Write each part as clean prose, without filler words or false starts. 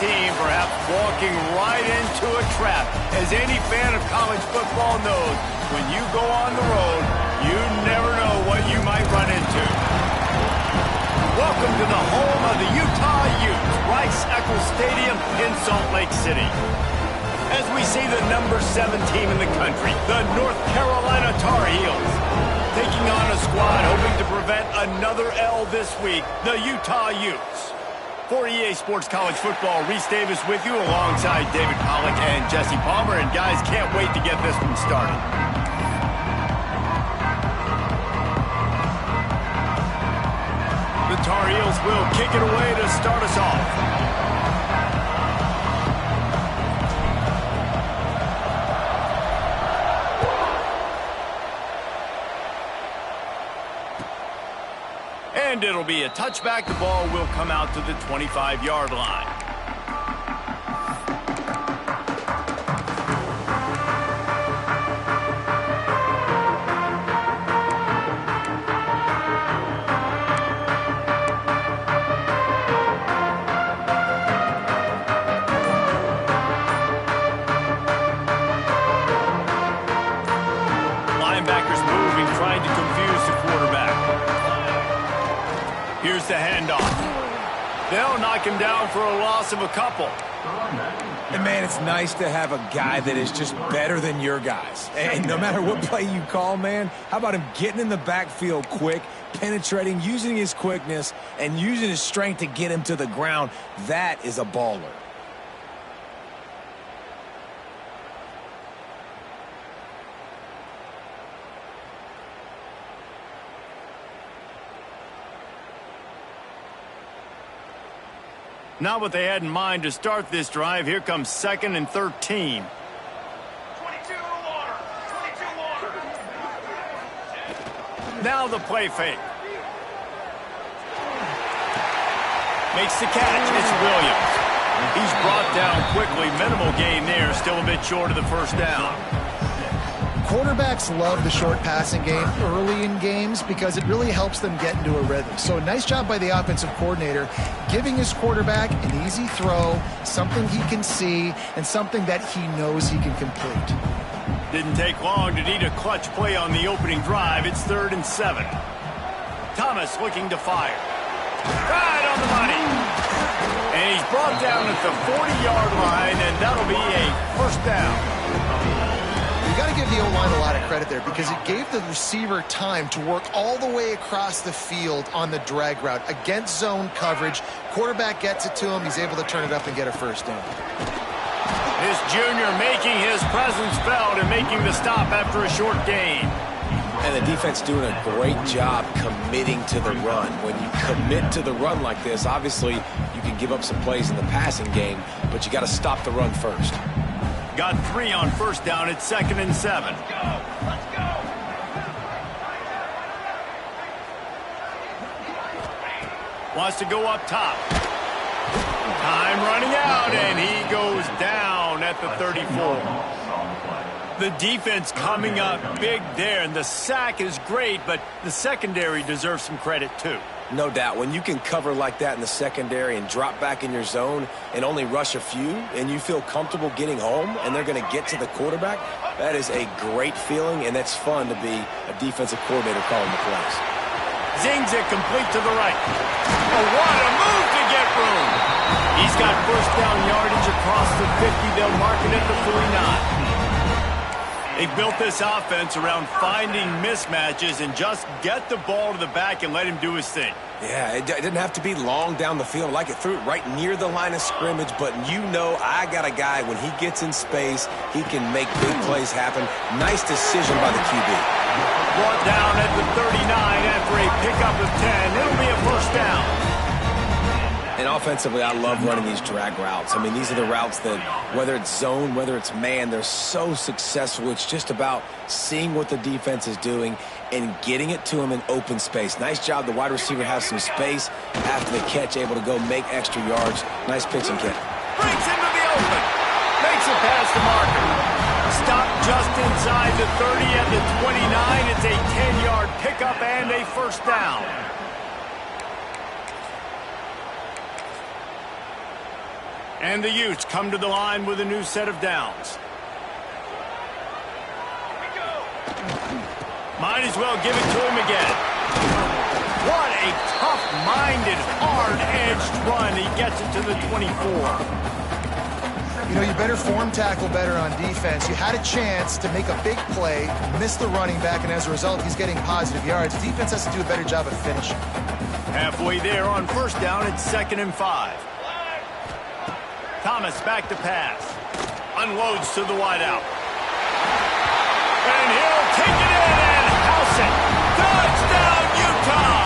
team perhaps walking right into a trap. As any fan of college football knows, when you go on the road, you never know what you might run into. Welcome to the home of the Utah Utes, Rice-Eccles Stadium in Salt Lake City. As we see the number 7 team in the country, the North Carolina Tar Heels, taking on a squad hoping to prevent another L this week, the Utah Utes. For EA Sports College Football, Reese Davis with you alongside David Pollack and Jesse Palmer. And guys, can't wait to get this one started. The Tar Heels will kick it away to start us off. And it'll be a touchback. The ball will come out to the 25-yard line. Linebackers moving, trying to confuse the quarterback. Here's the handoff. They'll knock him down for a loss of a couple. And, man, it's nice to have a guy that is just better than your guys. And no matter what play you call, man, how about him getting in the backfield quick, penetrating, using his quickness, and using his strength to get him to the ground? That is a baller. Not what they had in mind to start this drive. Here comes 2nd and 13. 22 water. 22 water. Now the play fake. Makes the catch. It's Williams. He's brought down quickly. Minimal gain there. Still a bit short of the first down. Quarterbacks love the short passing game early in games because it really helps them get into a rhythm. So nice job by the offensive coordinator giving his quarterback an easy throw, something he can see, and something that he knows he can complete. Didn't take long to need a clutch play on the opening drive. It's 3rd and 7. Thomas looking to fire. Right on the money. And he's brought down at the 40-yard line, and that'll be a first down. You got to give the O-line a lot of credit there because it gave the receiver time to work all the way across the field on the drag route against zone coverage. Quarterback gets it to him. He's able to turn it up and get a first down. This junior making his presence felt and making the stop after a short gain. And the defense doing a great job committing to the run. When you commit to the run like this, obviously you can give up some plays in the passing game, but you got to stop the run first. Got 3 on first down at 2nd and 7. Let's go. Wants to go up top. Time running out, and he goes down at the 34. The defense coming up big there, and the sack is great, but the secondary deserves some credit too. No doubt. When you can cover like that in the secondary and drop back in your zone and only rush a few, and you feel comfortable getting home and they're going to get to the quarterback, that is a great feeling, and that's fun to be a defensive coordinator calling the plays. Zings it complete to the right. Oh, what a move to get room. He's got first down yardage across the 50. They'll mark it at the 49. They built this offense around finding mismatches and just get the ball to the back and let him do his thing. Yeah, it didn't have to be long down the field. Like it threw it right near the line of scrimmage, but you know I got a guy, when he gets in space, he can make big plays happen. Nice decision by the QB. Brought down at the 39 after a pickup of 10. It'll be a first down. And offensively, I love running these drag routes. I mean, these are the routes that, whether it's zone, whether it's man, they're so successful. It's just about seeing what the defense is doing and getting it to him in open space. Nice job. The wide receiver has some space after the catch, able to go make extra yards. Nice pitch and kick. Breaks into the open. Makes it past the marker. Stopped just inside the 30 at the 29. It's a 10-yard pickup and a first down. And the Utes come to the line with a new set of downs. Might as well give it to him again. What a tough-minded, hard-edged run. He gets it to the 24. You know, you better form tackle better on defense. You had a chance to make a big play, miss the running back, and as a result, he's getting positive yards. Defense has to do a better job of finishing. Halfway there on first down, it's 2nd and 5. Thomas back to pass. Unloads to the wideout. And he'll take it in and house it. Touchdown, Utah!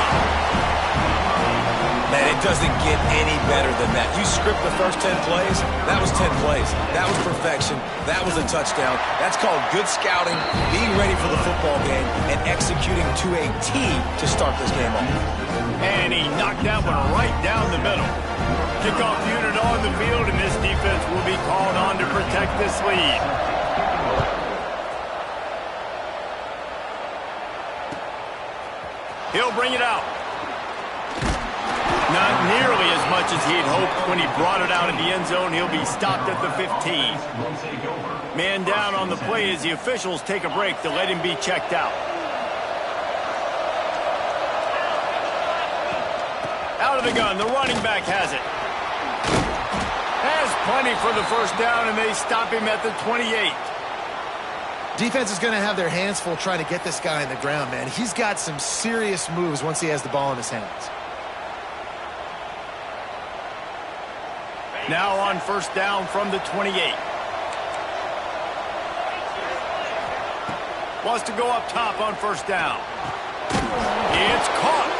Man, it doesn't get any better than that. You script the first 10 plays, that was 10 plays. That was perfection. That was a touchdown. That's called good scouting, being ready for the football game, and executing to a T to start this game off. And he knocked that one right down the middle. Kickoff unit on the field, and this defense will be called on to protect this lead. He'll bring it out. Not nearly as much as he'd hoped when he brought it out in the end zone. He'll be stopped at the 15. Man down on the play as the officials take a break to let him be checked out. Out of the gun, the running back has it. Has plenty for the first down, and they stop him at the 28. Defense is going to have their hands full trying to get this guy on the ground, man. He's got some serious moves once he has the ball in his hands. Now on first down from the 28. Wants to go up top on first down. It's caught.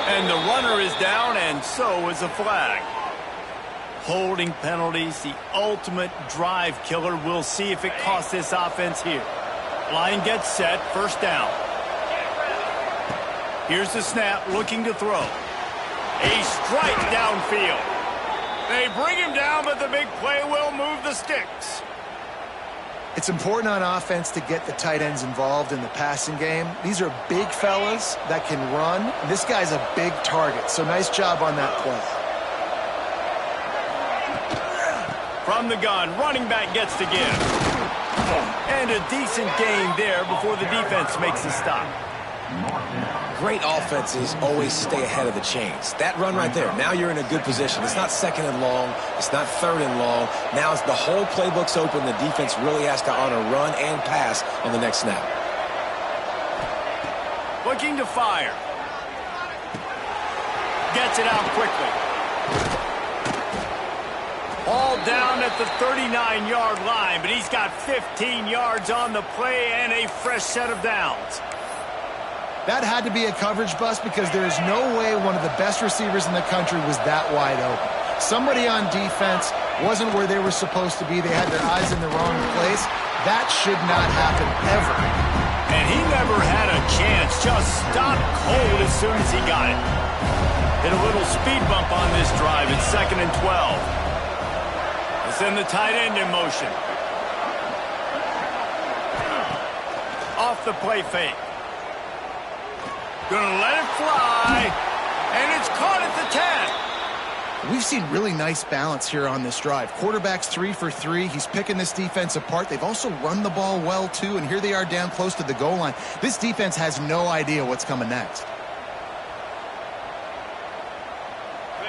And the runner is down, and so is a flag. Holding penalties, the ultimate drive killer. We'll see if it costs this offense here. Line gets set, first down. Here's the snap, looking to throw. A strike downfield. They bring him down, but the big play will move the sticks. It's important on offense to get the tight ends involved in the passing game. These are big fellas that can run. This guy's a big target, so nice job on that play. From the gun, running back gets to give. And a decent gain there before the defense makes the stop. Great offenses always stay ahead of the chains. That run right there, now you're in a good position. It's not 2nd and long. It's not 3rd and long. Now it's the whole playbook's open. The defense really has to honor run and pass on the next snap. Looking to fire. Gets it out quickly. All down at the 39-yard line, but he's got 15 yards on the play and a fresh set of downs. That had to be a coverage bust because there is no way one of the best receivers in the country was that wide open. Somebody on defense wasn't where they were supposed to be. They had their eyes in the wrong place. That should not happen ever. And he never had a chance. Just stopped cold as soon as he got it. Hit a little speed bump on this drive. It's 2nd and 12. They send the tight end in motion. Off the play fake. Gonna let it fly, and it's caught at the 10. We've seen really nice balance here on this drive. Quarterback's 3 for 3. He's picking this defense apart. They've also run the ball well, too, and here they are down close to the goal line. This defense has no idea what's coming next.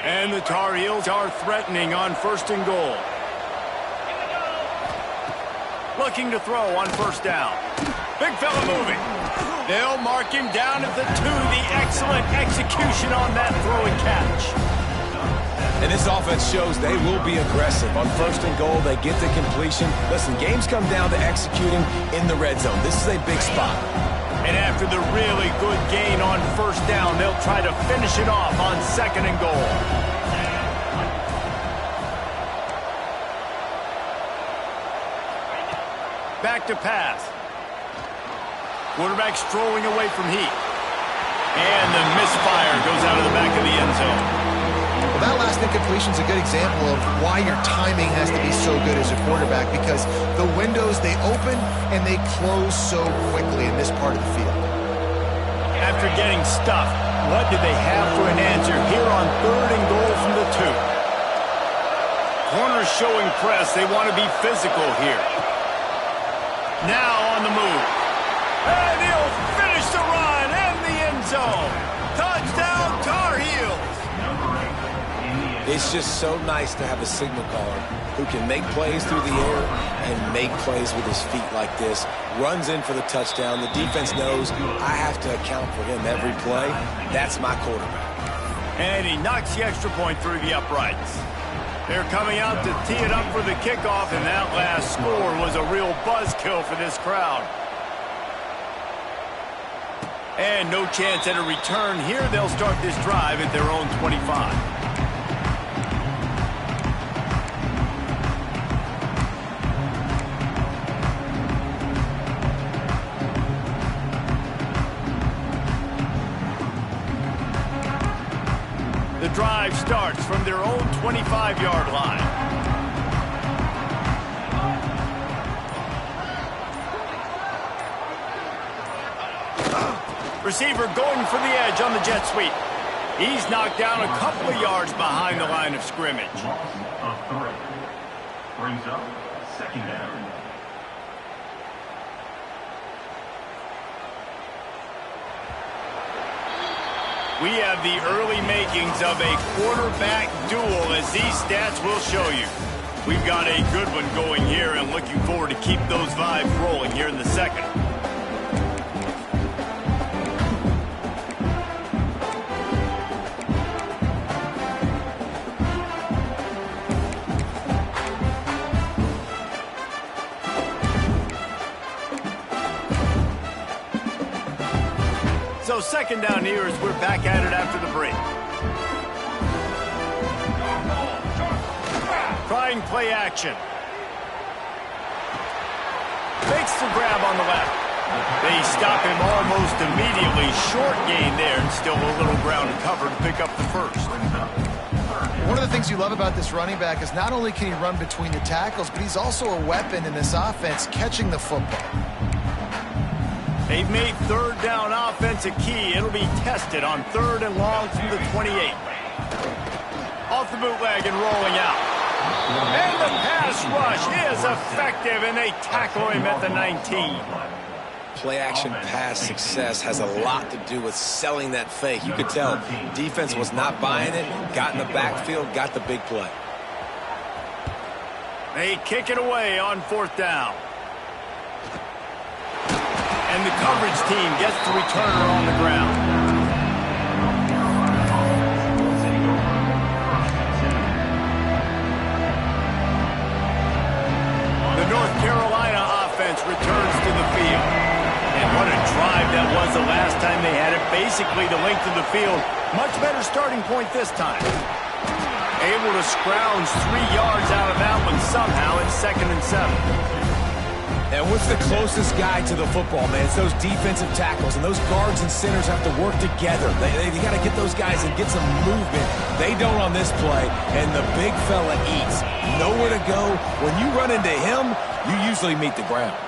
And the Tar Heels are threatening on 1st and goal. Looking to throw on first down. Big fella moving. They'll mark him down at the 2. The excellent execution on that throw and catch. And this offense shows they will be aggressive. On 1st and goal, they get the completion. Listen, games come down to executing in the red zone. This is a big spot. And after the really good gain on first down, they'll try to finish it off on 2nd and goal. Back to pass. Quarterback strolling away from heat. And the misfire goes out of the back of the end zone. Well, that last incompletion is a good example of why your timing has to be so good as a quarterback, because the windows, they open and they close so quickly in this part of the field. After getting stuffed, what do they have for an answer here on 3rd and goal from the 2? corners showing press. They want to be physical here. Now on the move. And he'll finish the run in the end zone. Touchdown, Tar Heels. It's just so nice to have a signal caller who can make plays through the air and make plays with his feet like this. Runs in for the touchdown. The defense knows I have to account for him every play. That's my quarterback. And he knocks the extra point through the uprights. They're coming out to tee it up for the kickoff, and that last score was a real buzzkill for this crowd. And no chance at a return here. They'll start this drive at their own 25. The drive starts from their own 25-yard line. Receiver going for the edge on the jet sweep. He's knocked down a couple of yards behind the line of scrimmage. Brings up second down. We have the early makings of a quarterback duel, as these stats will show you. We've got a good one going here and looking forward to keep those vibes rolling here in the second. So second down here as we're back at it after the break. Trying play action. Fakes the grab on the left. They stop him almost immediately. Short gain there, and still a little ground to cover to pick up the first. One of the things you love about this running back is not only can he run between the tackles, but he's also a weapon in this offense catching the football. They've made third down offense a key. It'll be tested on third and long from the 28. Off the bootleg and rolling out. And the pass rush is effective, and they tackle him at the 19. Play action pass success has a lot to do with selling that fake. You could tell defense was not buying it, got in the backfield, got the big play. They kick it away on fourth down. And the coverage team gets the returner on the ground. The North Carolina offense returns to the field. And what a drive that was the last time they had it. Basically the length of the field. Much better starting point this time. Able to scrounge 3 yards out of that one somehow in 2nd and 7. And what's the closest guy to the football, man? It's those defensive tackles, and those guards and centers have to work together. They got to get those guys and get some movement. They don't on this play, and the big fella eats. Nowhere to go. When you run into him, you usually meet the ground.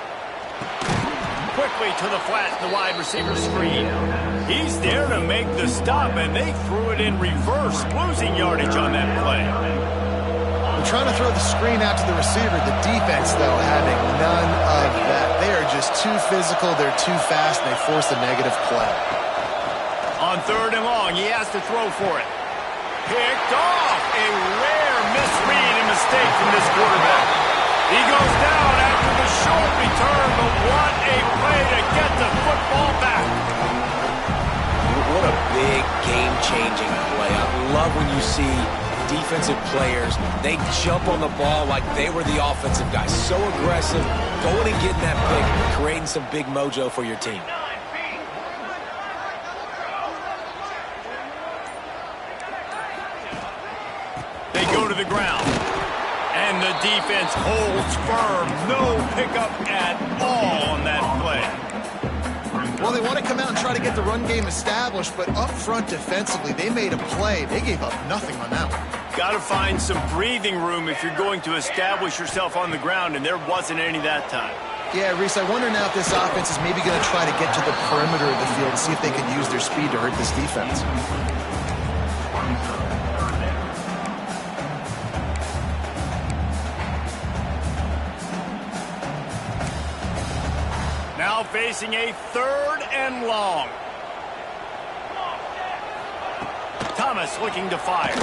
Quickly to the flat, the wide receiver screen. He's there to make the stop, and they threw it in reverse, losing yardage on that play. Trying to throw the screen out to the receiver. The defense, though, having none of that. They are just too physical. They're too fast, and they force a negative play. On third and long, he has to throw for it. Picked off. A rare misread and mistake from this quarterback. He goes down after the short return, but what a play to get the football back. What a big game-changing play. I love when you see defensive players, they jump on the ball like they were the offensive guys. So aggressive, going and getting that pick, creating some big mojo for your team. They go to the ground, and the defense holds firm. No pickup at all on that play. Well, they want to come out and try to get the run game established, but up front defensively, they made a play. They gave up nothing on that one. Got to find some breathing room if you're going to establish yourself on the ground, and there wasn't any that time. Yeah, Reese, I wonder now if this offense is maybe going to try to get to the perimeter of the field and see if they can use their speed to hurt this defense. Now facing a 3rd and long. Thomas looking to fire.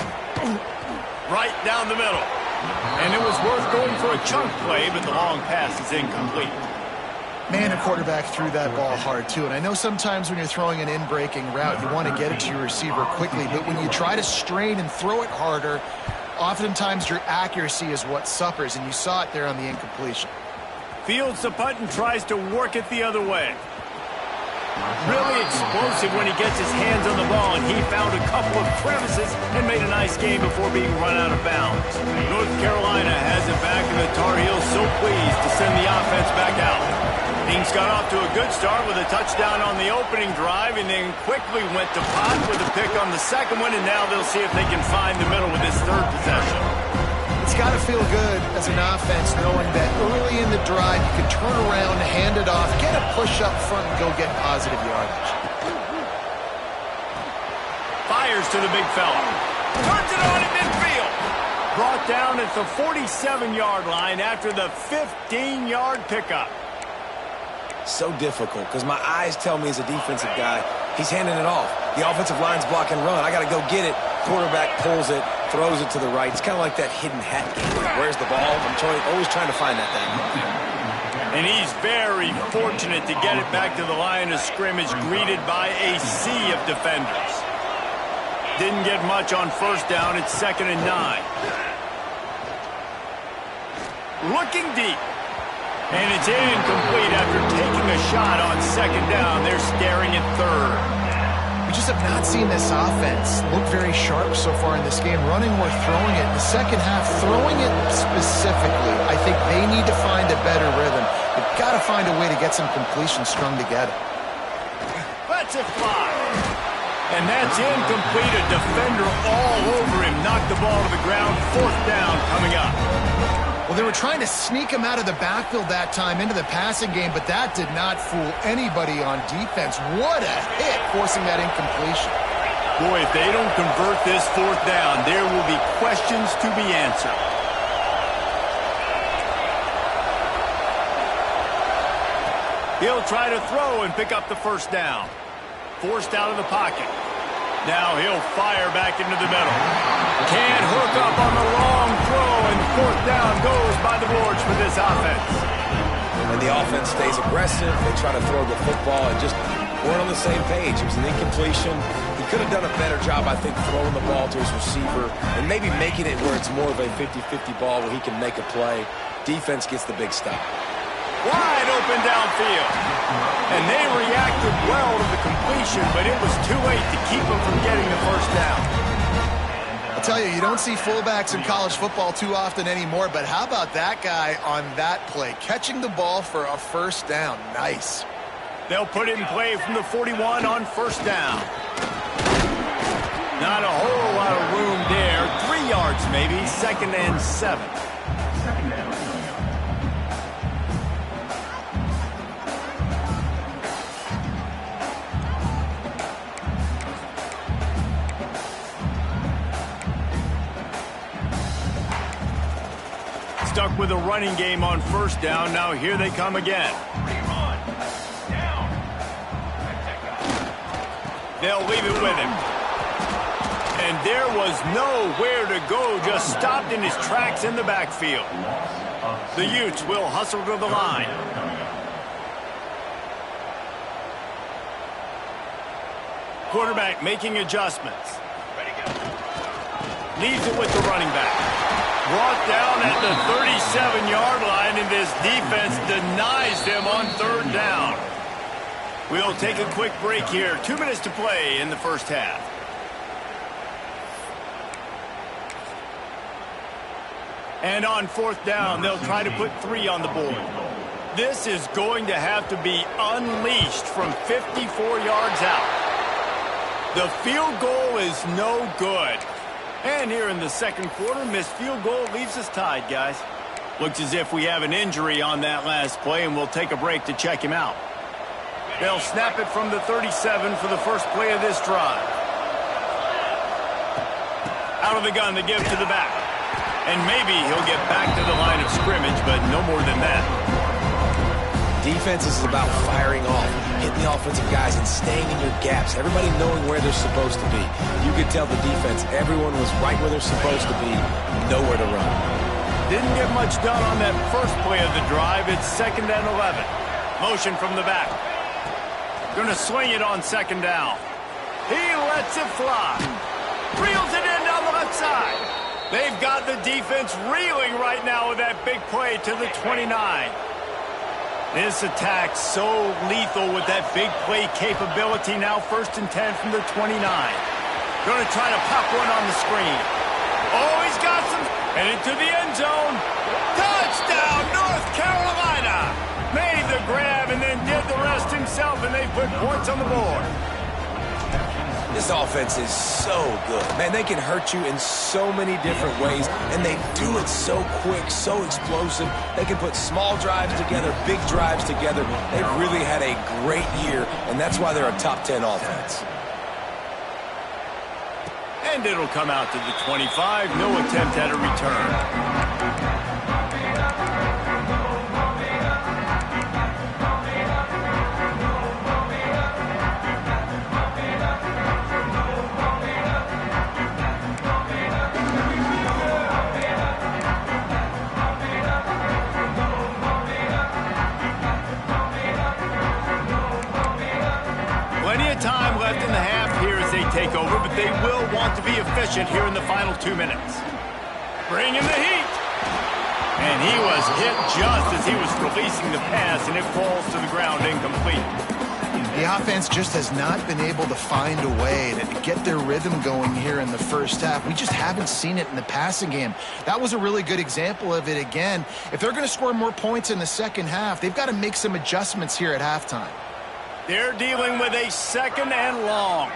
Right down the middle. And it was worth going for a chunk play, but the long pass is incomplete. Man, a quarterback threw that ball hard, too. And I know sometimes when you're throwing an in-breaking route, you want to get it to your receiver quickly. But when you try to strain and throw it harder, oftentimes your accuracy is what suffers. And you saw it there on the incompletion. Fields the punt and tries to work it the other way. Really explosive when he gets his hands on the ball, and he found a couple of crevices and made a nice game before being run out of bounds. North Carolina has it back, and the Tar Heels so pleased to send the offense back out. Things got off to a good start with a touchdown on the opening drive, and then quickly went to pot with a pick on the second one, and now they'll see if they can find the middle with this 3rd possession. It's got to feel good as an offense knowing that early in the drive you can turn around, hand it off, get a push up front, and go get positive yardage. Fires to the big fella. Turns it on in midfield. Brought down at the 47-yard line after the 15-yard pickup. So difficult because my eyes tell me as a defensive guy, he's handing it off. The offensive line's blocking run. I got to go get it. Quarterback pulls it, throws it to the right. It's kind of like that hidden hat game. Where's the ball? I'm always trying to find that thing. And he's very fortunate to get it back to the line of scrimmage, greeted by a sea of defenders. Didn't get much on 1st down. It's 2nd and 9. Looking deep. And it's incomplete after taking a shot on 2nd down. They're staring at 3rd. We just have not seen this offense look very sharp so far in this game. Running or throwing it. In the second half, throwing it specifically, I think they need to find a better rhythm. They've got to find a way to get some completions strung together. Let's it fly. And that's incomplete. A defender all over him. Knocked the ball to the ground. 4th down coming up. Well, they were trying to sneak him out of the backfield that time into the passing game, but that did not fool anybody on defense. What a hit, forcing that incompletion. Boy, if they don't convert this 4th down, there will be questions to be answered. He'll try to throw and pick up the 1st down. Forced out of the pocket. Now he'll fire back into the middle. Can't hook up on the long throw, and 4th down goes by the boards for this offense. And the offense stays aggressive. They try to throw the football and just weren't on the same page. It was an incompletion. He could have done a better job, I think, throwing the ball to his receiver and maybe making it where it's more of a 50-50 ball where he can make a play. Defense gets the big stop. Wide open downfield. And they reacted well to the completion, but it was too late to keep them from getting the 1st down. I'll tell you, you don't see fullbacks in college football too often anymore, but how about that guy on that play? Catching the ball for a 1st down. Nice. They'll put it in play from the 41 on 1st down. Not a whole lot of room there. 3 yards maybe. 2nd and 7. 2nd down. Stuck with a running game on 1st down. Now here they come again. They'll leave it with him. And there was nowhere to go. Just stopped in his tracks in the backfield. The Utes will hustle to the line. Quarterback making adjustments. Leaves it with the running back. Brought down at the 37-yard line, and this defense denies them on 3rd down. We'll take a quick break here. 2 minutes to play in the 1st half. And on 4th down, they'll try to put 3 on the board. This is going to have to be unleashed from 54 yards out. The field goal is no good. And here in the 2nd quarter, missed field goal leaves us tied, guys. Looks as if we have an injury on that last play, and we'll take a break to check him out. They'll snap it from the 37 for the first play of this drive. Out of the gun, they give to the back. And maybe he'll get back to the line of scrimmage, but no more than that. defense is about firing off, hitting the offensive guys and staying in your gaps, everybody knowing where they're supposed to be. You could tell the defense, everyone was right where they're supposed to be, nowhere to run. Didn't get much done on that first play of the drive. It's 2nd and 11. Motion from the back. Going to swing it on 2nd down. He lets it fly. Reels it in down the left side. They've got the defense reeling right now with that big play to the 29. This attack so lethal with that big play capability. Now 1st and 10 from the 29. Going to try to pop one on the screen. Oh, he's got some. And into the end zone. Touchdown, North Carolina. Made the grab and then did the rest himself, and they put points on the board. This offense is so good. Man, they can hurt you in so many different ways, and they do it so quick, so explosive. They can put small drives together, big drives together. They've really had a great year, and that's why they're a top 10 offense. And it'll come out to the 25. No attempt at a return. Time left in the half here as they take over, but they will want to be efficient here in the final 2 minutes. Bring in the heat. And he was hit just as he was releasing the pass, and it falls to the ground incomplete. The offense just has not been able to find a way to get their rhythm going here in the first half. We just haven't seen it in the passing game. That was a really good example of it again. If they're going to score more points in the second half, they've got to make some adjustments here at halftime. They're dealing with a 2nd and long.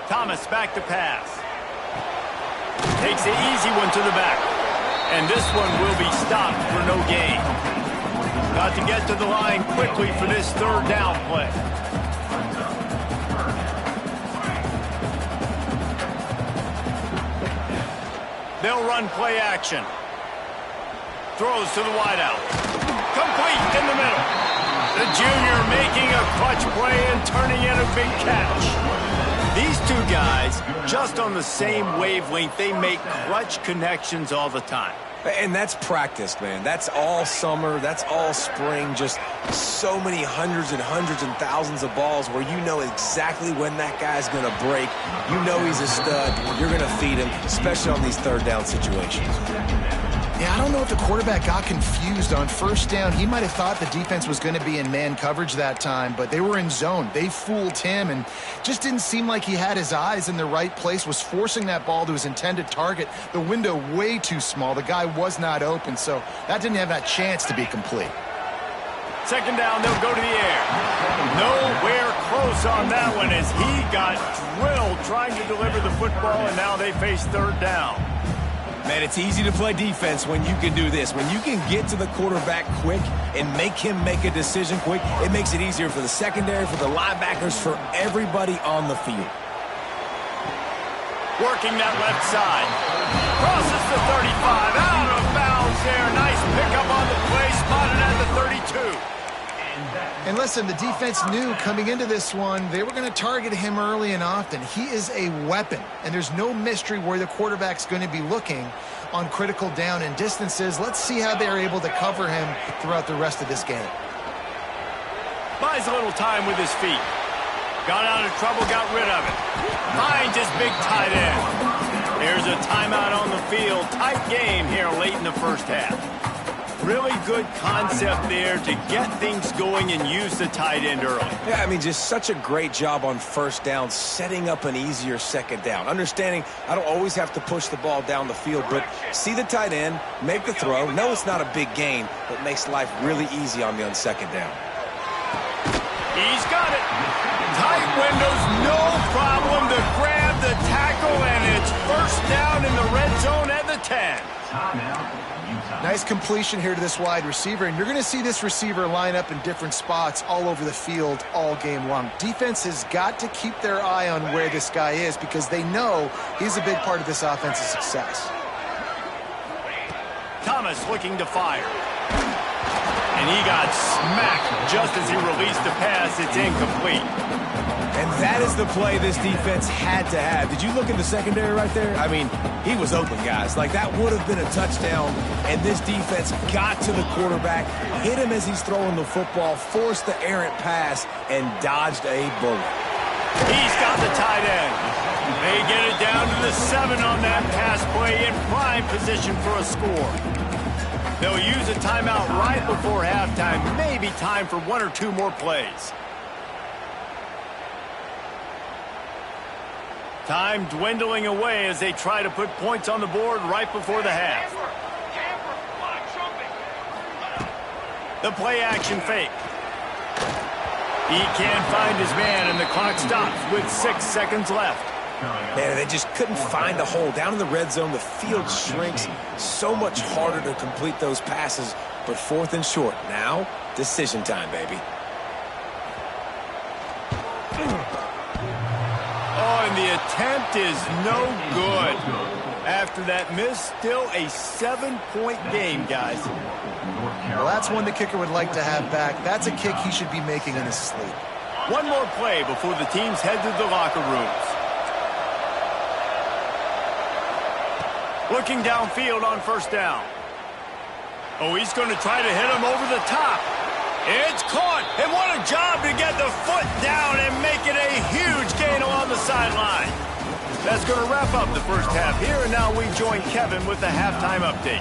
Thomas back to pass. Takes the easy one to the back. And this one will be stopped for no gain. Got to get to the line quickly for this 3rd down play. They'll run play action. Throws to the wideout. Complete in the middle. The junior making a clutch play and turning in a big catch. These two guys, just on the same wavelength, they make clutch connections all the time. And that's practice, man. That's all summer. That's all spring. Just so many hundreds and thousands of balls where you know exactly when that guy's going to break. You know he's a stud. You're going to feed him, especially on these 3rd down situations. Yeah, I don't know if the quarterback got confused on 1st down. He might have thought the defense was going to be in man coverage that time, but they were in zone. They fooled him and just didn't seem like he had his eyes in the right place, was forcing that ball to his intended target. The window way too small. The guy was not open, so that didn't have that chance to be complete. 2nd down, they'll go to the air. Nowhere close on that one as he got drilled trying to deliver the football, and now they face 3rd down. Man, it's easy to play defense when you can do this. When you can get to the quarterback quick and make him make a decision quick, it makes it easier for the secondary, for the linebackers, for everybody on the field. Working that left side. Crosses the 35. Out of bounds there. Nice pickup on the play. Spotted at the 32. And listen, the defense knew coming into this one, they were going to target him early and often. He is a weapon, and there's no mystery where the quarterback's going to be looking on critical down and distances. Let's see how they're able to cover him throughout the rest of this game. Buys a little time with his feet. Got out of trouble, got rid of it. Finds his big tight end. There's a timeout on the field. Tight game here late in the first half. Really good concept there to get things going and use the tight end early. Yeah, I mean, just such a great job on 1st down, setting up an easier 2nd down. Understanding I don't always have to push the ball down the field, but see the tight end, make the throw. No, it's not a big gain, but makes life really easy on me on 2nd down. He's got it. Tight windows, no problem to grab the tackle, and it's 1st down in the red zone at the 10. Nice completion here to this wide receiver, and you're going to see this receiver line up in different spots all over the field all game long. Defense has got to keep their eye on where this guy is because they know he's a big part of this offense's success. Thomas looking to fire. And he got smacked just as he released the pass. It's incomplete. And that is the play this defense had to have. Did you look at the secondary right there? I mean, he was open, guys. Like, that would have been a touchdown, and this defense got to the quarterback, hit him as he's throwing the football, forced the errant pass, and dodged a bullet. He's got the tight end. They get it down to the 7 on that pass play in prime position for a score. They'll use a timeout right before halftime. Maybe time for 1 or 2 more plays. Time dwindling away as they try to put points on the board right before the half. The play action fake. He can't find his man, and the clock stops with 6 seconds left. Man, they just couldn't find a hole. Down in the red zone, the field shrinks. So much harder to complete those passes, but 4th and short. Now, decision time, baby. Oh, and the attempt is no good. After that miss, still a 7-point game, guys. Well, that's one the kicker would like to have back. That's a kick he should be making in his sleep. One more play before the teams head to the locker rooms. Looking downfield on 1st down. Oh, he's going to try to hit him over the top. It's caught, and what a job to get the foot down and make it a huge gain along the sideline. That's going to wrap up the first half here, and now we join Kevin with the halftime update.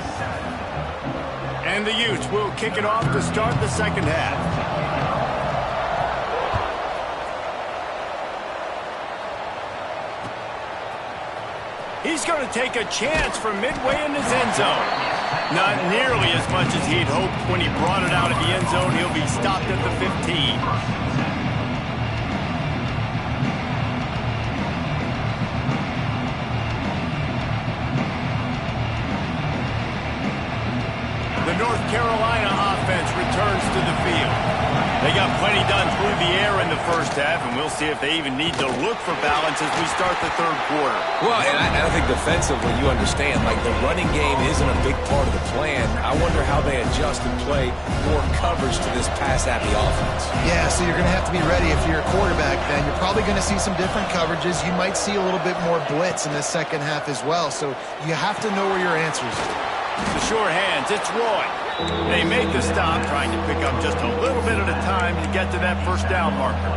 And the Utes will kick it off to start the second half. He's going to take a chance from midway in his end zone. Not nearly as much as he'd hoped when he brought it out of the end zone. He'll be stopped at the 15. The North Carolina offense returns to the field. They got plenty done through the air in the first half, and we'll see if they even need to look for balance as we start the third quarter. Well, and I think defensively, you understand, like, the running game isn't a big part of the plan. I wonder how they adjust and play more coverage to this pass-happy offense. Yeah, so you're going to have to be ready if you're a quarterback then. You're probably going to see some different coverages. You might see a little bit more blitz in the second half as well, so you have to know where your answers are. The short hands, it's Roy. They make the stop, trying to pick up just a little bit at a time to get to that first down marker.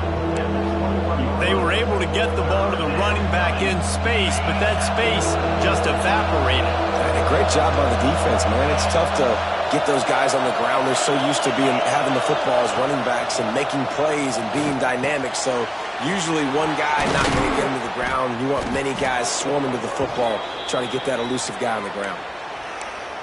They were able to get the ball to the running back in space, but that space just evaporated. And a great job by the defense, man. It's tough to get those guys on the ground. They're so used to having the football as running backs and making plays and being dynamic. So usually one guy not going to get him to the ground. You want many guys swarming to the football, trying to get that elusive guy on the ground.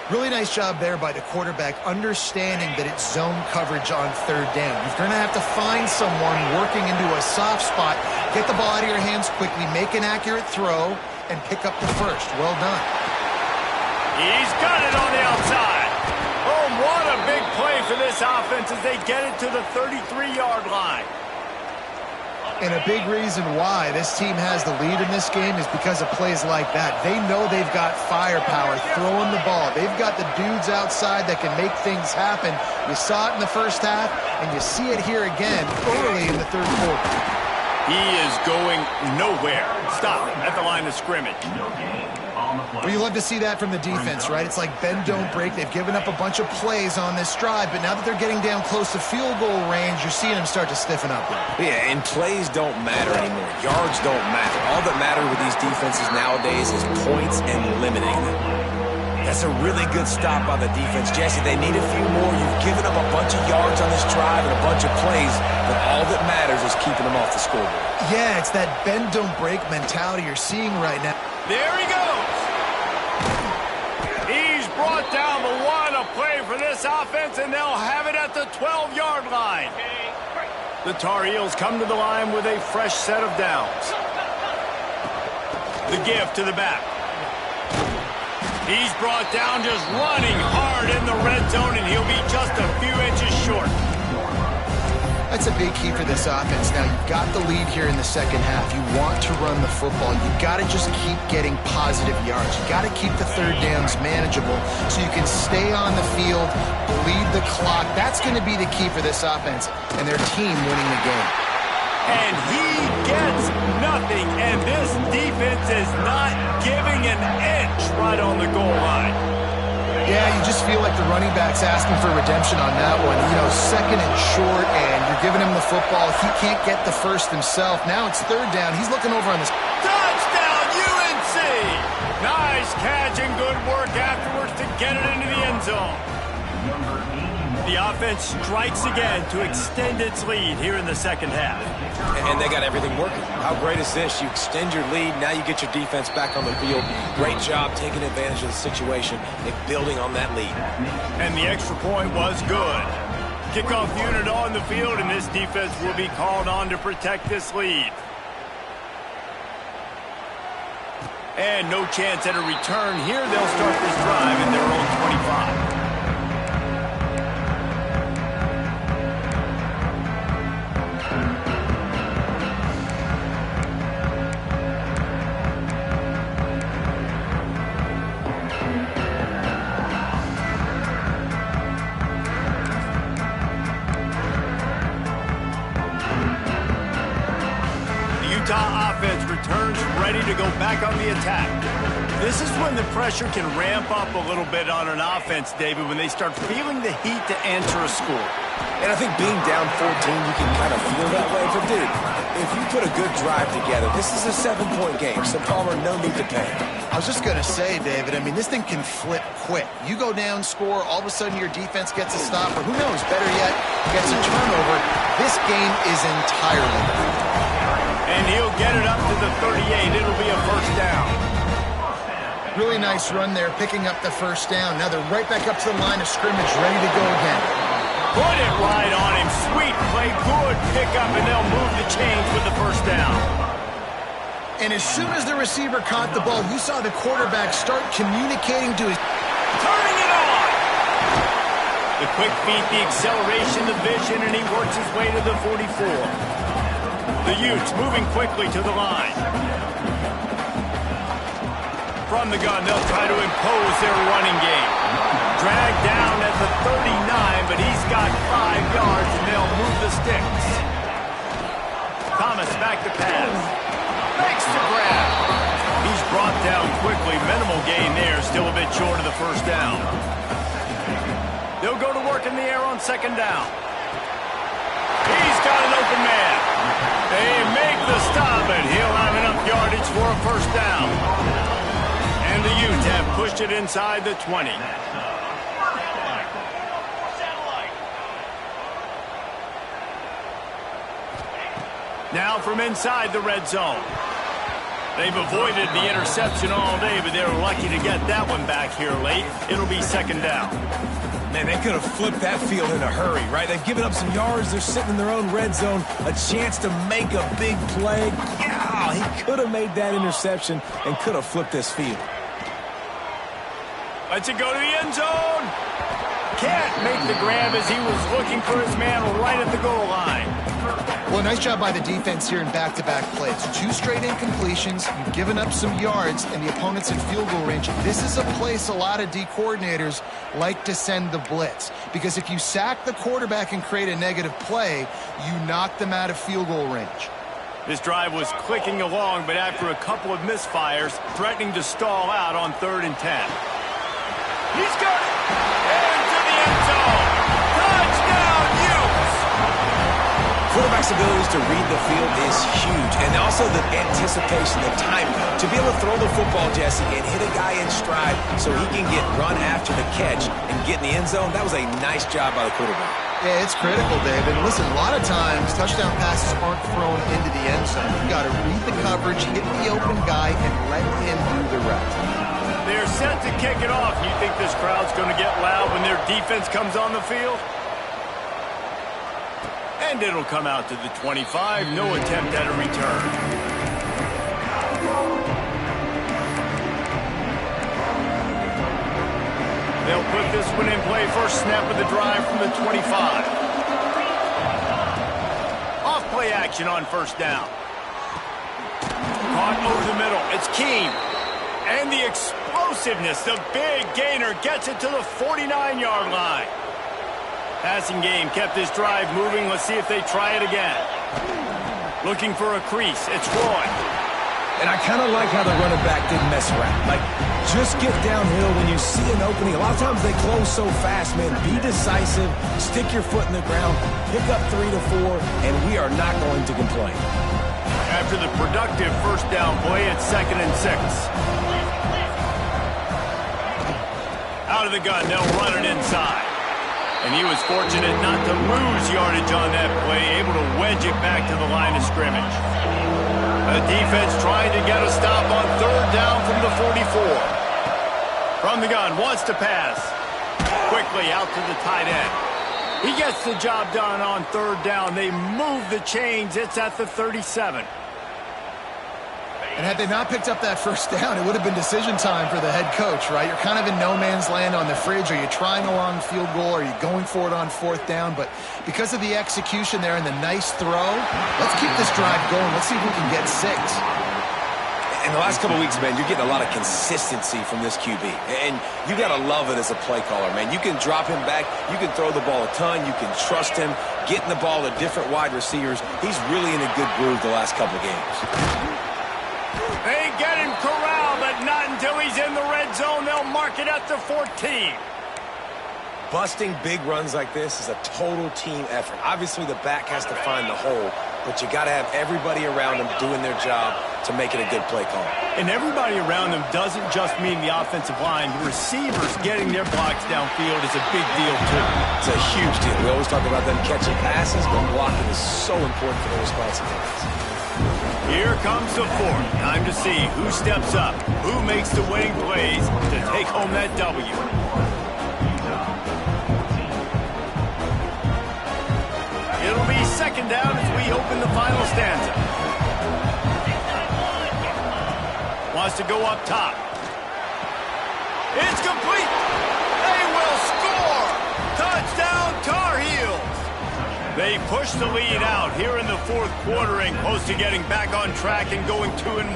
Really nice job there by the quarterback, understanding that it's zone coverage on 3rd down. You're going to have to find someone working into a soft spot, get the ball out of your hands quickly, make an accurate throw, and pick up the first. Well done. He's got it on the outside. Oh, what a big play for this offense as they get it to the 33-yard line. And a big reason why this team has the lead in this game is because of plays like that. They know they've got firepower throwing the ball. They've got the dudes outside that can make things happen. You saw it in the first half, and you see it here again early in the third quarter. He is going nowhere. Stop at the line of scrimmage. Well, you love to see that from the defense, right? It's like bend, don't break. They've given up a bunch of plays on this drive, but now that they're getting down close to field goal range, you're seeing them start to stiffen up. Yeah, and plays don't matter anymore. Yards don't matter. All that matters with these defenses nowadays is points and limiting them. That's a really good stop by the defense. Jesse, they need a few more. You've given up a bunch of yards on this drive and a bunch of plays, but all that matters is keeping them off the scoreboard. Yeah, it's that bend, don't break mentality you're seeing right now. There he goes. He's brought down the 1, a play for this offense, and they'll have it at the 12-yard line. The Tar Heels come to the line with a fresh set of downs. The give to the back. He's brought down just running hard in the red zone, and he'll be just a few inches short. I that's a big key for this offense. Now, you've got the lead here in the second half. You want to run the football. You've got to just keep getting positive yards. You've got to keep the third downs manageable so you can stay on the field, bleed the clock. That's going to be the key for this offense and their team winning the game. And he gets nothing, and this defense is not giving an inch right on the goal line. Yeah, you just feel like the running back's asking for redemption on that one. You know, second and short, and you're giving him the football. He can't get the first himself. Now it's third down. He's looking over on this. Touchdown, UNC! Nice catch and good work afterwards to get it into the end zone. The offense strikes again to extend its lead here in the second half. And they got everything working. How great is this? You extend your lead, now you get your defense back on the field. Great job taking advantage of the situation and building on that lead. And the extra point was good. Kickoff unit on the field, and this defense will be called on to protect this lead. And no chance at a return here. They'll start this drive in their own 25. Utah offense returns ready to go back on the attack. This is when the pressure can ramp up a little bit on an offense, David, when they start feeling the heat to answer a score. And I think being down 14, you can kind of feel that way. But, dude, if you put a good drive together, this is a 7-point game, so Palmer, no need to panic. I was just going to say, David, I mean, this thing can flip quick. You go down, score, all of a sudden your defense gets a stop, or who knows, better yet, gets a turnover. This game is entirely different. And he'll get it up to the 38. It'll be a first down. Really nice run there, picking up the first down. Now they're right back up to the line of scrimmage, ready to go again. Put it right on him. Sweet play, good pickup, and they'll move the chains with the first down. And as soon as the receiver caught the ball, you saw the quarterback start communicating to his... Turning it on! The quick feet, the acceleration, the vision, and he works his way to the 44. The Utes moving quickly to the line. From the gun, they'll try to impose their running game. Dragged down at the 39, but he's got 5 yards, and they'll move the sticks. Thomas back to pass. Makes the grab. He's brought down quickly. Minimal gain there, still a bit short of the first down. They'll go to work in the air on second down. He's got an open man. They make the stop, and he'll have enough yardage for a first down. And the Utes have pushed it inside the 20. Now from inside the red zone. They've avoided the interception all day, but they're lucky to get that one back here late. It'll be second down. Man, they could have flipped that field in a hurry, right? They've given up some yards. They're sitting in their own red zone. A chance to make a big play. Yeah, he could have made that interception and could have flipped this field. Lets it go to the end zone. Can't make the grab as he was looking for his man right at the goal line. Well, nice job by the defense here in back-to-back plays. 2 straight incompletions, you've given up some yards, and the opponent's in field goal range. This is a place a lot of D coordinators like to send the blitz, because if you sack the quarterback and create a negative play, you knock them out of field goal range. This drive was clicking along, but after a couple of misfires, threatening to stall out on 3rd and 10. He's got it! Into the end zone! Touchdown, Utes! Quarterback's abilities to read the field is huge, and also the anticipation, the timing. To be able to throw the football, Jesse, and hit a guy in stride so he can get run after the catch and get in the end zone, that was a nice job by the quarterback. Yeah, it's critical, David. Listen, a lot of times, touchdown passes aren't thrown into the end zone. You've got to read the coverage, hit the open guy, and let him do the rest. They're set to kick it off. You think this crowd's going to get loud when their defense comes on the field? And it'll come out to the 25. No attempt at a return. They'll put this one in play. First snap of the drive from the 25. play action on first down. Caught over the middle. It's Keem. And the explosiveness, the big gainer gets it to the 49-yard line. Passing game kept this drive moving. Let's see if they try it again. Looking for a crease. It's Roy. And I kind of like how the running back didn't mess around. Like, just get downhill when you see an opening. A lot of times they close so fast, man. Be decisive. Stick your foot in the ground. Pick up 3 to 4, and we are not going to complain. After the productive first down play, it's 2nd and 6. Out of the gun, they'll run it inside. And he was fortunate not to lose yardage on that play, able to wedge it back to the line of scrimmage. The defense trying to get a stop on 3rd down from the 44. From the gun, wants to pass. Quickly out to the tight end. He gets the job done on 3rd down. They move the chains. It's at the 37. And had they not picked up that first down, it would have been decision time for the head coach, right? You're kind of in no man's land on the fridge. Are you trying a long field goal? Are you going for it on 4th down? But because of the execution there and the nice throw, let's keep this drive going. Let's see if we can get 6. In the last couple of weeks, man, you're getting a lot of consistency from this QB. And you got to love it as a play caller, man. You can drop him back. You can throw the ball a ton. You can trust him, getting the ball to different wide receivers. He's really in a good groove the last couple of games. They get him corralled, but not until he's in the red zone. They'll mark it at the 14. Busting big runs like this is a total team effort. Obviously, the back has to find the hole, but you got to have everybody around him doing their job to make it a good play call. And everybody around them doesn't just mean the offensive line. The receivers getting their blocks downfield is a big deal, too. It's a huge deal. We always talk about them catching passes, but blocking is so important for their responsibilities. Here comes the 4th. Time to see who steps up, who makes the winning plays to take home that W. It'll be 2nd down as we open the final stanza. Wants to go up top. It's complete. They will score. Touchdown, Tar Heels. They push the lead out here in the 4th quarter and close to getting back on track and going 2-1.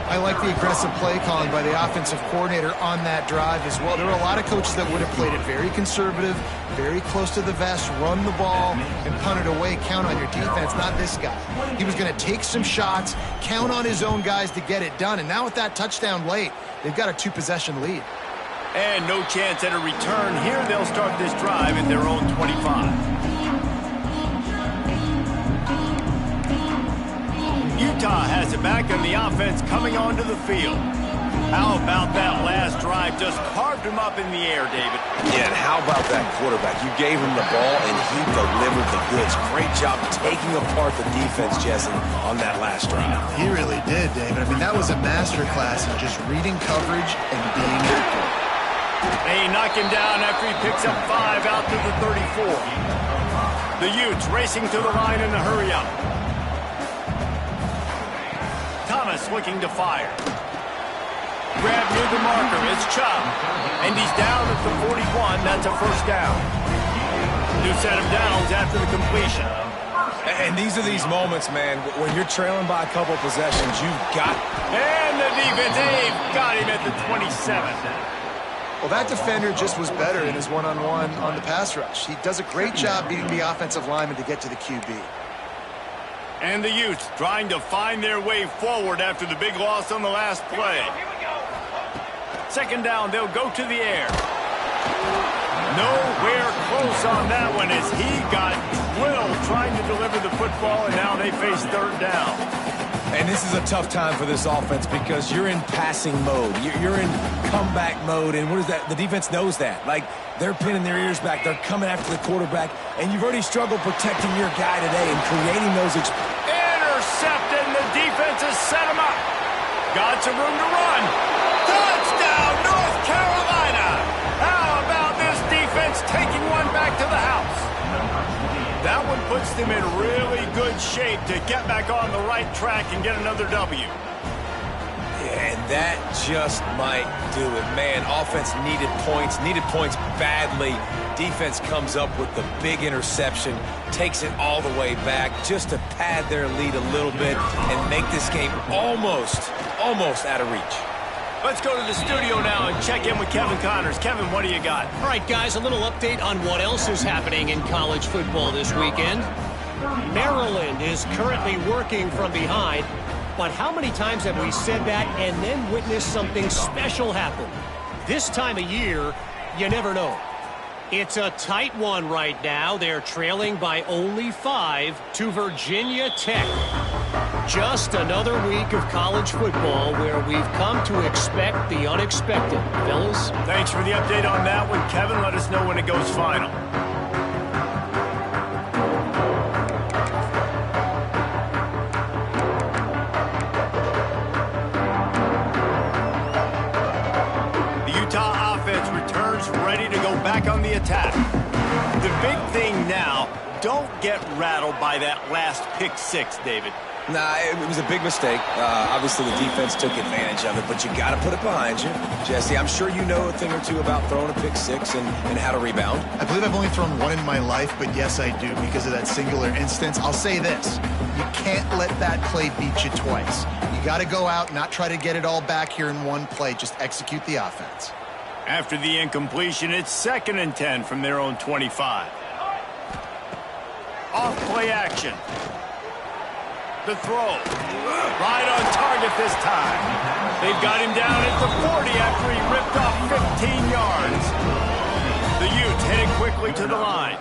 I like the aggressive play calling by the offensive coordinator on that drive as well. There are a lot of coaches that would have played it very conservative, very close to the vest, run the ball, and punt it away, count on your defense, not this guy. He was going to take some shots, count on his own guys to get it done, and now with that touchdown late, they've got a 2-possession lead. And no chance at a return. Here they'll start this drive at their own 25. Utah has it back on the offense coming onto the field. How about that last drive? Just carved him up in the air, David. Yeah, and how about that quarterback? You gave him the ball, and he delivered the goods. Great job taking apart the defense, Jesse, on that last drive. He really did, David. I mean, that was a masterclass in just reading coverage and being accurate. They knock him down after he picks up 5 out to the 34. The Utes racing to the line in a hurry-up. Thomas looking to fire. Grab near the marker. It's Chubb. And he's down at the 41. That's a 1st down. New set of downs after the completion. And these are these moments, man, when you're trailing by a couple possessions, you've got... And the defense, they've got him at the 27. Well, that defender just was better in his one-on-one on the pass rush. He does a great job beating the offensive lineman to get to the QB. And the Utes trying to find their way forward after the big loss on the last play. 2nd down, they'll go to the air. Nowhere close on that one as he got Will trying to deliver the football, and now they face 3rd down. And this is a tough time for this offense because you're in passing mode. You're in comeback mode, and what is that? The defense knows that. Like, they're pinning their ears back. They're coming after the quarterback, and you've already struggled protecting your guy today and creating those... Intercepted, and the defense has set him up. Got some room to run. Touchdown, North Carolina! How about this defense taking one back to the house? That one puts them in really good shape to get back on the right track and get another W. Yeah, and that just might do it. Man, offense needed points badly. Defense comes up with the big interception, takes it all the way back just to pad their lead a little bit and make this game almost out of reach. Let's go to the studio now and check in with Kevin Connors. Kevin, what do you got? All right, guys, a little update on what else is happening in college football this weekend. Maryland is currently working from behind, but how many times have we said that and then witnessed something special happen? This time of year, you never know. It's a tight one right now. They're trailing by only 5 to Virginia Tech. Just another week of college football where we've come to expect the unexpected. Fellas? Thanks for the update on that one, Kevin. Let us know when it goes final. The Utah offense returns ready to go back on the attack. The big thing now, don't get rattled by that last pick six, David. Nah, it was a big mistake. Obviously, the defense took advantage of it, but you got to put it behind you. Jesse, I'm sure you know a thing or two about throwing a pick six and how to rebound. I believe I've only thrown one in my life, but yes, I do because of that singular instance. I'll say this. You can't let that play beat you twice. You got to go out, not try to get it all back here in one play. Just execute the offense. After the incompletion, it's 2nd and 10 from their own 25. Off play action. The throw. Right on target this time. They've got him down at the 40 after he ripped off 15 yards. The Utes heading quickly to the line.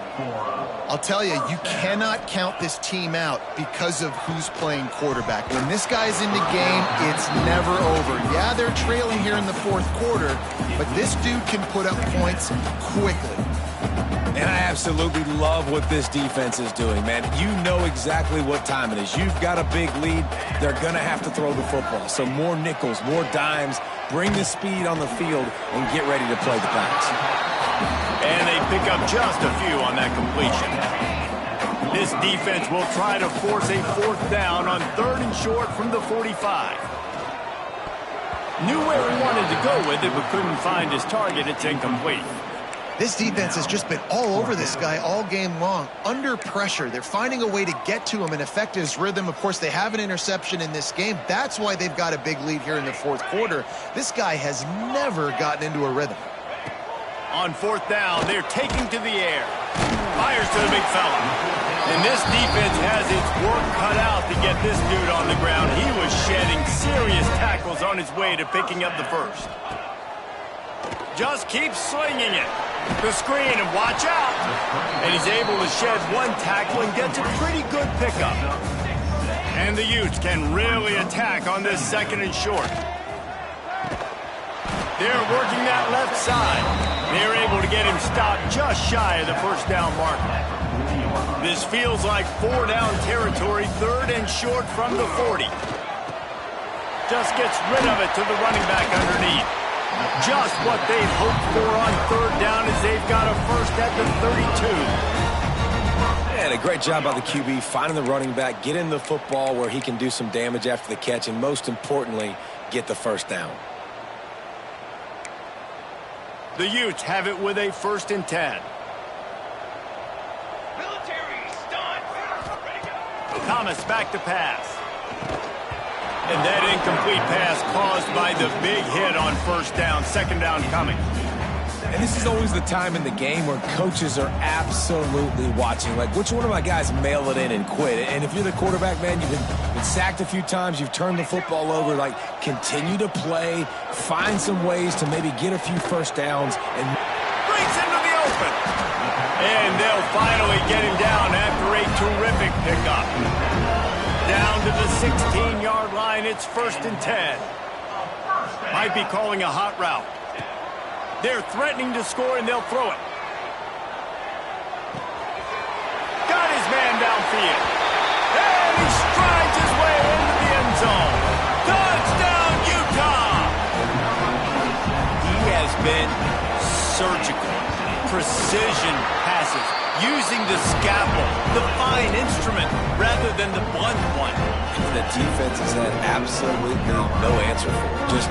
I'll tell you, you cannot count this team out because of who's playing quarterback. When this guy's in the game, it's never over. Yeah, they're trailing here in the 4th quarter, but this dude can put up points quickly. And I absolutely love what this defense is doing, man. You know exactly what time it is. You've got a big lead. They're going to have to throw the football. So more nickels, more dimes, bring the speed on the field, and get ready to play the pass. And they pick up just a few on that completion. This defense will try to force a 4th down on 3rd and short from the 45. Knew where he wanted to go with it, but couldn't find his target. It's incomplete. This defense has just been all over this guy all game long. Under pressure, they're finding a way to get to him and affect his rhythm. Of course, they have an interception in this game. That's why they've got a big lead here in the 4th quarter. This guy has never gotten into a rhythm. On 4th down, they're taking to the air. Fires to the big fella. And this defense has its work cut out to get this dude on the ground. He was shedding serious tackles on his way to picking up the first. Just keeps slinging it. The screen, and watch out. And he's able to shed one tackle and gets a pretty good pickup. And the Utes can really attack on this 2nd and short. They're working that left side. They're able to get him stopped just shy of the 1st down marker. This feels like 4 down territory, 3rd and short from the 40. Just gets rid of it to the running back underneath. Just what they'd hoped for on 3rd down as they've got a first at the 32. And a great job by the QB finding the running back, getting the football where he can do some damage after the catch, and most importantly, get the 1st down. The Utes have it with a 1st and 10. Thomas back to pass. And that incomplete pass caused by the big hit on 1st down, 2nd down coming. And this is always the time in the game where coaches are absolutely watching. Like, which one of my guys mail it in and quit? And if you're the quarterback, man, you've been sacked a few times, you've turned the football over, like, continue to play, find some ways to maybe get a few 1st downs. And breaks into the open. And they'll finally get him down after a terrific pickup. Down to the 16-yard line, it's 1st and 10. Might be calling a hot route. They're threatening to score, and they'll throw it. Got his man downfield. And he strides his way into the end zone. Touchdown, Utah! He has been surgical. precision passes, using the scalpel, the fine instrument, rather than the blunt one. The defense has had absolutely no answer for it. Just,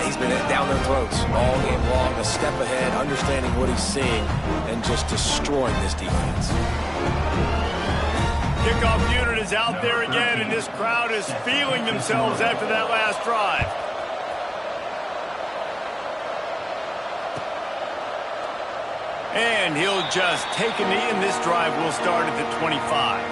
he's been down their throats all game long, a step ahead, understanding what he's seeing, and just destroying this defense. Kickoff unit is out there again, and this crowd is feeling themselves after that last drive. And he'll just take a knee, and this drive will start at the 25.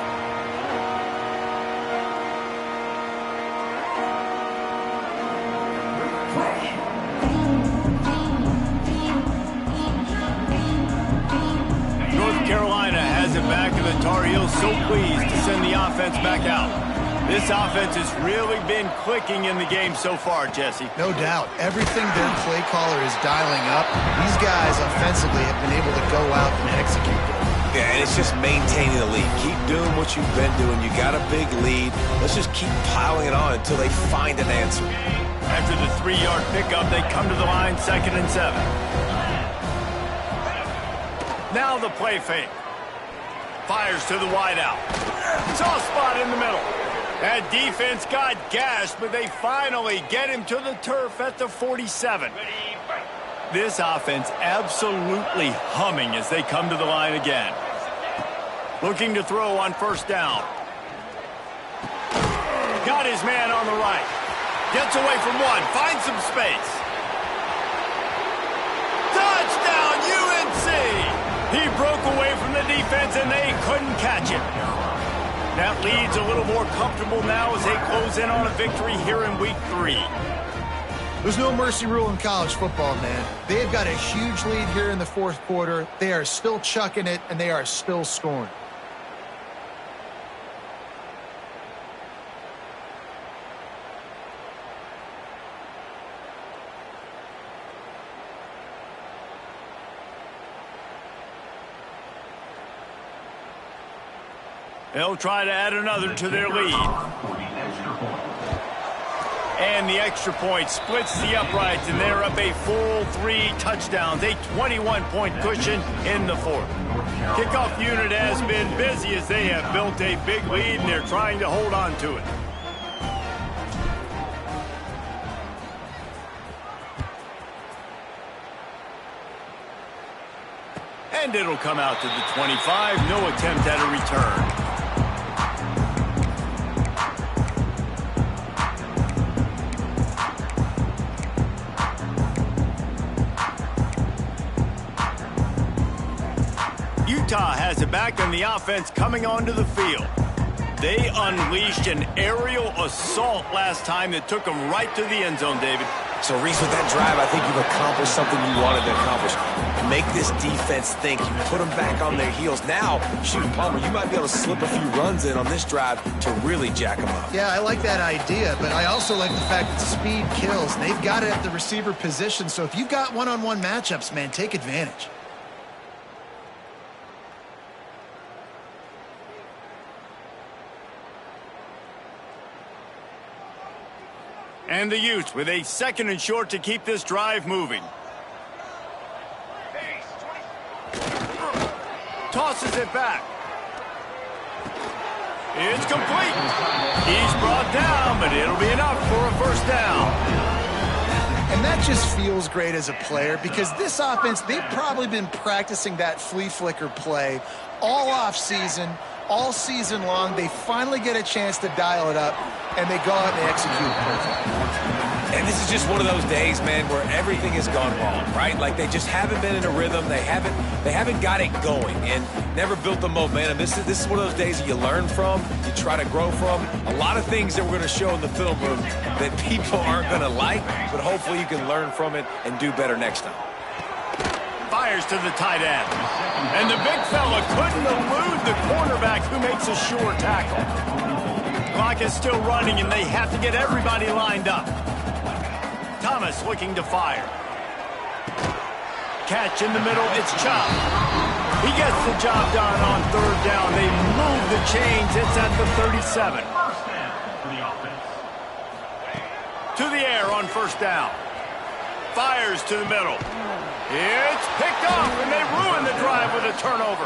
North Carolina has it back, and the Tar Heels so pleased to send the offense back out. This offense has really been clicking in the game so far, Jesse. No doubt. Everything their play caller is dialing up, these guys offensively have been able to go out and execute. Yeah, and it's just maintaining the lead. Keep doing what you've been doing. You got a big lead. Let's just keep piling it on until they find an answer. After the 3-yard pickup, they come to the line, 2nd and 7. Now the play fake. Fires to the wideout. Soft spot in the middle. That defense got gashed, but they finally get him to the turf at the 47. This offense absolutely humming as they come to the line again. Looking to throw on 1st down. Got his man on the right. Gets away from one. Finds some space. Touchdown, UNC! He broke away from the defense, and they couldn't catch it. That lead's a little more comfortable now as they close in on a victory here in Week 3. There's no mercy rule in college football, man. They've got a huge lead here in the 4th quarter. They are still chucking it, and they are still scoring. They'll try to add another to their lead. And the extra point splits the uprights, and they're up a full 3 touchdowns, a 21-point cushion in the 4th. Kickoff unit has been busy as they have built a big lead, and they're trying to hold on to it. And it'll come out to the 25. No attempt at a return. Utah has it back, and the offense coming onto the field. They unleashed an aerial assault last time that took them right to the end zone, David. So, Reese, with that drive, I think you've accomplished something you wanted to accomplish. Make this defense think. You put them back on their heels. Now, shoot, Palmer, you might be able to slip a few runs in on this drive to really jack them up. Yeah, I like that idea, but I also like the fact that speed kills. They've got it at the receiver position, so if you've got one-on-one matchups, man, take advantage. And the Utes with a 2nd and short to keep this drive moving. Tosses it back. It's complete. He's brought down, but it'll be enough for a 1st down. And that just feels great as a player because this offense, they've probably been practicing that flea flicker play all off season, all season long. They finally get a chance to dial it up, and they go out and execute it perfectly. And this is just one of those days, man, where everything has gone wrong, right? Like they just haven't been in a rhythm. They haven't got it going and never built the momentum. This is one of those days that you learn from, you try to grow from. A lot of things that we're going to show in the film room that people aren't going to like, but hopefully you can learn from it and do better next time. Fires to the tight end. And the big fella couldn't elude the cornerback who makes a sure tackle. Clock is still running, and they have to get everybody lined up. Thomas looking to fire. Catch in the middle, it's Chop. He gets the job done on 3rd down. They move the chains, it's at the 37. To the air on 1st down. fires to the middle. It's picked off, and they ruin the drive with a turnover.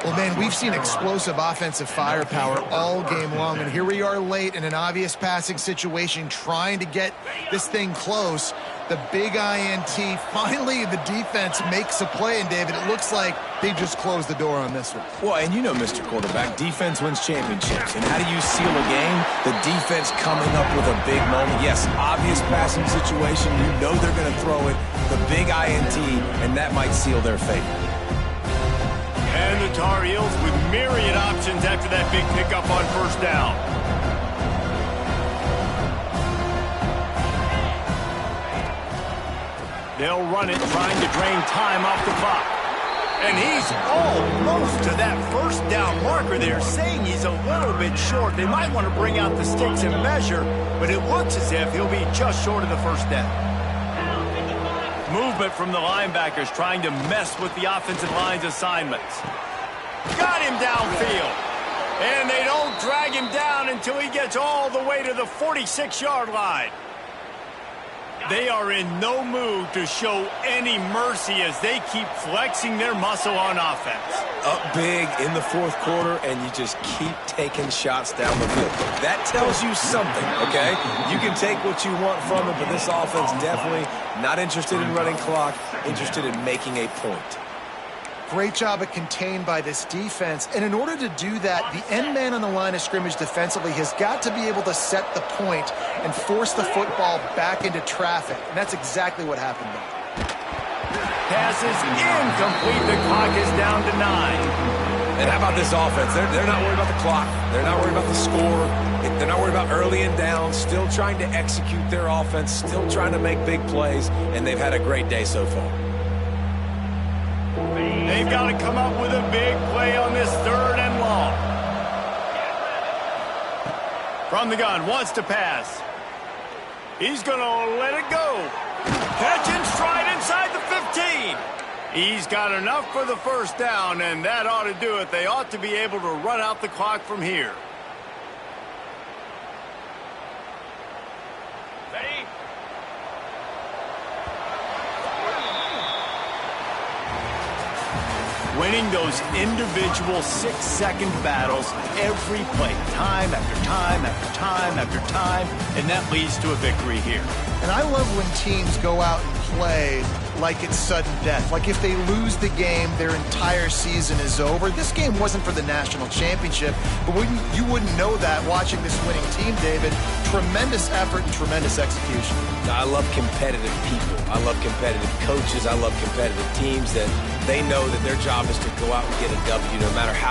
Well, man, we've seen explosive offensive firepower all game long, and here we are late in an obvious passing situation trying to get this thing close. The big INT, finally the defense makes a play, and David, it looks like they just closed the door on this one. Well, and you know, Mr. Quarterback, defense wins championships. And how do you seal a game? The defense coming up with a big moment. Yes, obvious passing situation. You know they're going to throw it. The big INT, and that might seal their fate. And the Tar Heels with myriad options after that big pickup on first down. They'll run it, trying to drain time off the clock. And he's almost to that first down marker there, saying he's a little bit short. They might want to bring out the sticks and measure, but it looks as if he'll be just short of the first down. Movement from the linebackers trying to mess with the offensive line's assignments. Got him downfield. And they don't drag him down until he gets all the way to the 46-yard line. They are in no mood to show any mercy as they keep flexing their muscle on offense. Up big in the fourth quarter, and you just keep taking shots down the field. That tells you something, okay? You can take what you want from it, but this offense definitely not interested in running clock, interested in making a point. Great job of contained by this defense. And in order to do that, the end man on the line of scrimmage defensively has got to be able to set the point and force the football back into traffic. And that's exactly what happened there. Pass is incomplete. The clock is down to 9. And how about this offense? They're not worried about the clock. They're not worried about the score. They're not worried about early and down. Still trying to execute their offense. Still trying to make big plays. And they've had a great day so far. They've got to come up with a big play on this 3rd and long. From the gun, wants to pass. He's going to let it go. Catch and stride inside the 15. He's got enough for the first down, and that ought to do it. They ought to be able to run out the clock from here. Winning those individual 6-second battles every play, time after time after time after time, and that leads to a victory here. And I love when teams go out and play like it's sudden death. Like if they lose the game, their entire season is over. This game wasn't for the national championship, but you wouldn't know that watching this winning team, David. Tremendous effort and tremendous execution. I love competitive people. I love competitive coaches. I love competitive teams that they know that their job is to go out and get a W no matter how